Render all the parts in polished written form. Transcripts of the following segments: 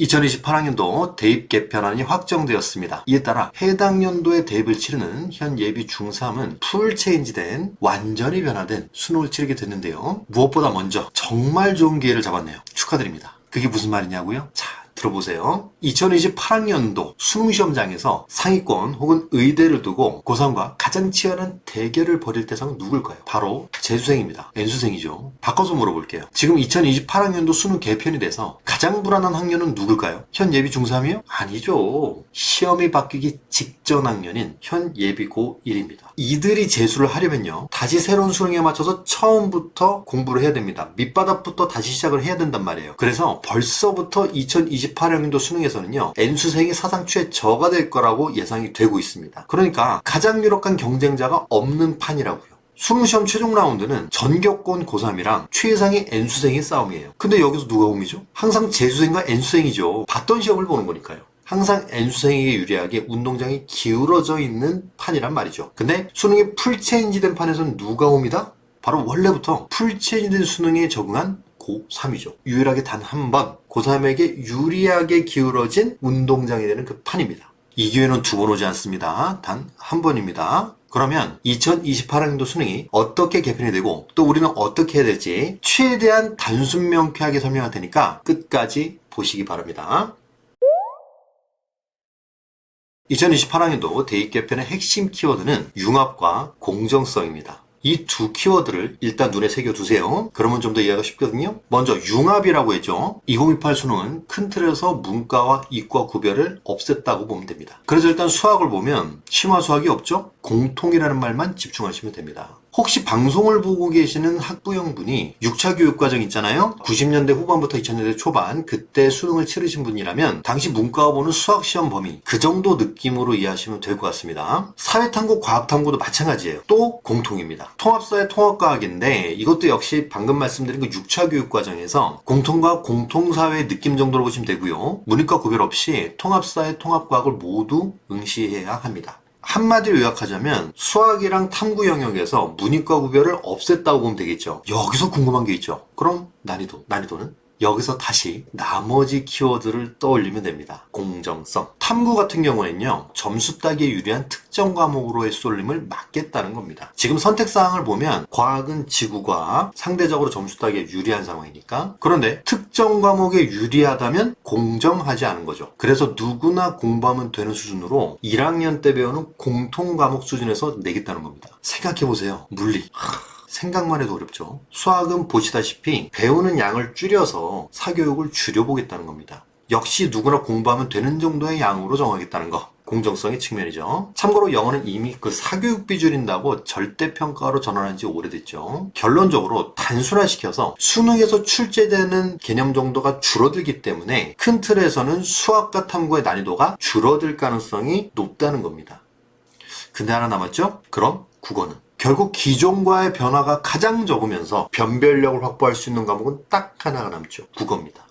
2028학년도 대입 개편안이 확정되었습니다. 이에 따라 해당 연도에 대입을 치르는 현 예비 중3은 풀 체인지된 완전히 변화된 수능을 치르게 됐는데요. 무엇보다 먼저 정말 좋은 기회를 잡았네요. 축하드립니다. 그게 무슨 말이냐고요? 자, 들어보세요. 2028학년도 수능시험장에서 상위권 혹은 의대를 두고 고3과 가장 치열한 대결을 벌일 대상은 누굴까요? 바로 재수생입니다. N수생이죠. 바꿔서 물어볼게요. 지금 2028학년도 수능 개편이 돼서 가장 불안한 학년은 누굴까요? 현 예비 중3이요? 아니죠. 시험이 바뀌기 직전 학년인 현 예비 고1입니다. 이들이 재수를 하려면요, 다시 새로운 수능에 맞춰서 처음부터 공부를 해야 됩니다. 밑바닥부터 다시 시작을 해야 된단 말이에요. 그래서 벌써부터 2028학년도 수능에서는요, N수생이 사상 최저가 될 거라고 예상이 되고 있습니다. 그러니까 가장 유력한 경쟁자가 없는 판이라고요. 수능시험 최종 라운드는 전교권 고3이랑 최상위 N수생의 싸움이에요. 근데 여기서 누가 우미죠? 항상 재수생과 N수생이죠. 봤던 시험을 보는 거니까요. 항상 N수생에게 유리하게 운동장이 기울어져 있는 판이란 말이죠. 근데 수능이 풀체인지된 판에서는 누가 옵니다? 바로 원래부터 풀체인지된 수능에 적응한 고3이죠. 유일하게 단 한 번 고3에게 유리하게 기울어진 운동장이 되는 그 판입니다. 이 기회는 두 번 오지 않습니다. 단 한 번입니다. 그러면 2028학년도 수능이 어떻게 개편이 되고 또 우리는 어떻게 해야 될지 최대한 단순 명쾌하게 설명할 테니까 끝까지 보시기 바랍니다. 2028학년도 대입 개편의 핵심 키워드는 융합과 공정성입니다. 이 두 키워드를 일단 눈에 새겨두세요. 그러면 좀 더 이해가 쉽거든요. 먼저 융합이라고 했죠. 2028 수능은 큰 틀에서 문과와 이과 구별을 없앴다고 보면 됩니다. 그래서 일단 수학을 보면 심화 수학이 없죠. 공통이라는 말만 집중하시면 됩니다. 혹시 방송을 보고 계시는 학부형분이 6차 교육과정 있잖아요. 90년대 후반부터 2000년대 초반 그때 수능을 치르신 분이라면 당시 문과가 보는 수학시험 범위 그 정도 느낌으로 이해하시면 될 것 같습니다. 사회탐구, 과학탐구도 마찬가지예요. 또 공통입니다. 통합사회 통합과학인데 이것도 역시 방금 말씀드린 그 6차 교육과정에서 공통과학, 공통사회 느낌 정도로 보시면 되고요. 문이과 구별 없이 통합사회 통합과학을 모두 응시해야 합니다. 한마디로 요약하자면 수학이랑 탐구 영역에서 문이과 구별을 없앴다고 보면 되겠죠. 여기서 궁금한 게 있죠. 그럼 난이도는? 여기서 다시 나머지 키워드를 떠올리면 됩니다. 공정성. 탐구 같은 경우에는요, 점수 따기에 유리한 특정 과목으로의 쏠림을 막겠다는 겁니다. 지금 선택사항을 보면 과학은 지구과학, 상대적으로 점수 따기에 유리한 상황이니까. 그런데 특정 과목에 유리하다면 공정하지 않은 거죠. 그래서 누구나 공부하면 되는 수준으로 1학년 때 배우는 공통 과목 수준에서 내겠다는 겁니다. 생각해보세요. 물리. 생각만 해도 어렵죠. 수학은 보시다시피 배우는 양을 줄여서 사교육을 줄여보겠다는 겁니다. 역시 누구나 공부하면 되는 정도의 양으로 정하겠다는 거. 공정성의 측면이죠. 참고로 영어는 이미 그 사교육비 줄인다고 절대평가로 전환한 지 오래됐죠. 결론적으로 단순화시켜서 수능에서 출제되는 개념 정도가 줄어들기 때문에 큰 틀에서는 수학과 탐구의 난이도가 줄어들 가능성이 높다는 겁니다. 근데 하나 남았죠? 그럼 국어는? 결국 기존과의 변화가 가장 적으면서 변별력을 확보할 수 있는 과목은 딱 하나가 남죠. 국어입니다.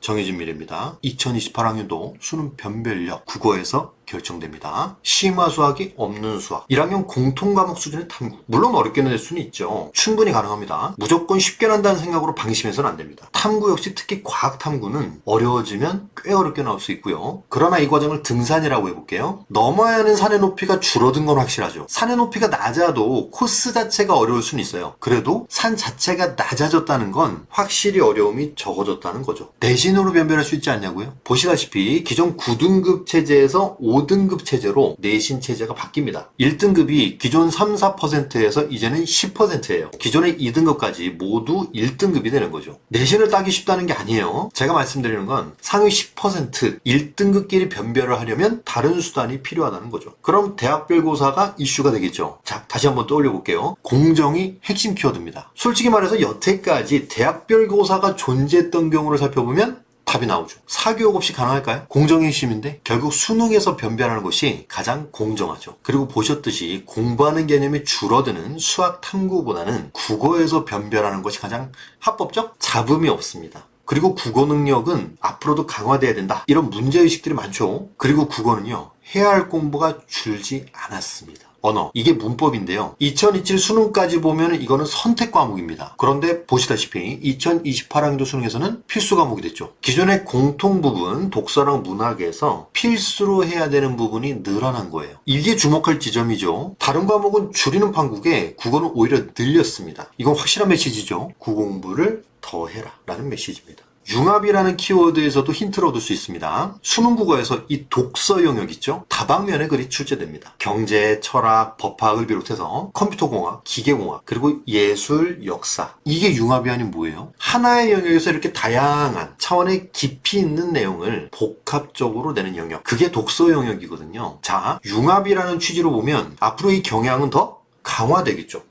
정해진 미래입니다. 2028학년도 수능 변별력 국어에서 결정됩니다. 심화 수학이 없는 수학. 1학년 공통과목 수준의 탐구. 물론 어렵게 낼 수는 있죠. 충분히 가능합니다. 무조건 쉽게 난다는 생각으로 방심해서는 안 됩니다. 탐구 역시 특히 과학 탐구는 어려워지면 꽤 어렵게 나올 수 있고요. 그러나 이 과정을 등산이라고 해볼게요. 넘어야 하는 산의 높이가 줄어든 건 확실하죠. 산의 높이가 낮아도 코스 자체가 어려울 수는 있어요. 그래도 산 자체가 낮아졌다는 건 확실히 어려움이 적어졌다는 거죠. 내신으로 변별할 수 있지 않냐고요? 보시다시피 기존 9등급 체제에서 5등급 체제로 내신 체제가 바뀝니다. 1등급이 기존 3, 4%에서 이제는 10%예요. 기존의 2등급까지 모두 1등급이 되는 거죠. 내신을 따기 쉽다는 게 아니에요. 제가 말씀드리는 건 상위 10%, 1등급끼리 변별을 하려면 다른 수단이 필요하다는 거죠. 그럼 대학별 고사가 이슈가 되겠죠. 자, 다시 한번 떠올려 볼게요. 공정이 핵심 키워드입니다. 솔직히 말해서 여태까지 대학별 고사가 존재했던 경우를 살펴보면 답이 나오죠. 사교육 없이 가능할까요? 공정의 핵심인데 결국 수능에서 변별하는 것이 가장 공정하죠. 그리고 보셨듯이 공부하는 개념이 줄어드는 수학 탐구보다는 국어에서 변별하는 것이 가장 합법적? 잡음이 없습니다. 그리고 국어 능력은 앞으로도 강화돼야 된다. 이런 문제의식들이 많죠. 그리고 국어는요, 해야 할 공부가 줄지 않았습니다. 언어. 이게 문법인데요. 2027 수능까지 보면 이거는 선택 과목입니다. 그런데 보시다시피 2028학년도 수능에서는 필수 과목이 됐죠. 기존의 공통 부분, 독서랑 문학에서 필수로 해야 되는 부분이 늘어난 거예요. 이게 주목할 지점이죠. 다른 과목은 줄이는 판국에 국어는 오히려 늘렸습니다. 이건 확실한 메시지죠. 국어 공부를 더 해라 라는 메시지입니다. 융합이라는 키워드에서도 힌트를 얻을 수 있습니다. 수능 국어에서 이 독서 영역 있죠? 다방면의 글이 출제됩니다. 경제, 철학, 법학을 비롯해서 컴퓨터공학, 기계공학, 그리고 예술, 역사. 이게 융합이 아닌 뭐예요? 하나의 영역에서 이렇게 다양한 차원의 깊이 있는 내용을 복합적으로 내는 영역. 그게 독서 영역이거든요. 자, 융합이라는 취지로 보면 앞으로 이 경향은 더 강화되겠죠.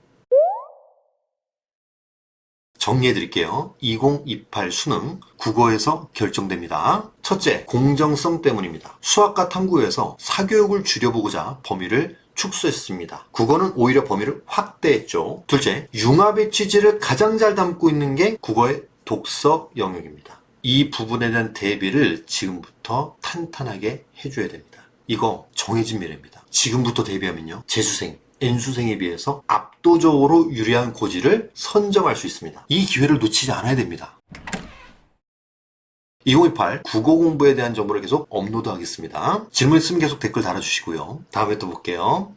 정리해 드릴게요. 2028 수능 국어에서 결정됩니다. 첫째, 공정성 때문입니다. 수학과 탐구에서 사교육을 줄여보고자 범위를 축소했습니다. 국어는 오히려 범위를 확대했죠. 둘째, 융합의 취지를 가장 잘 담고 있는 게 국어의 독서 영역입니다. 이 부분에 대한 대비를 지금부터 탄탄하게 해줘야 됩니다. 이거 정해진 미래입니다. 지금부터 대비하면요. 재수생, N수생에 비해서 압도적으로 유리한 고지를 선점할 수 있습니다. 이 기회를 놓치지 않아야 됩니다. 2028 국어 공부에 대한 정보를 계속 업로드하겠습니다. 질문 있으면 계속 댓글 달아주시고요. 다음에 또 볼게요.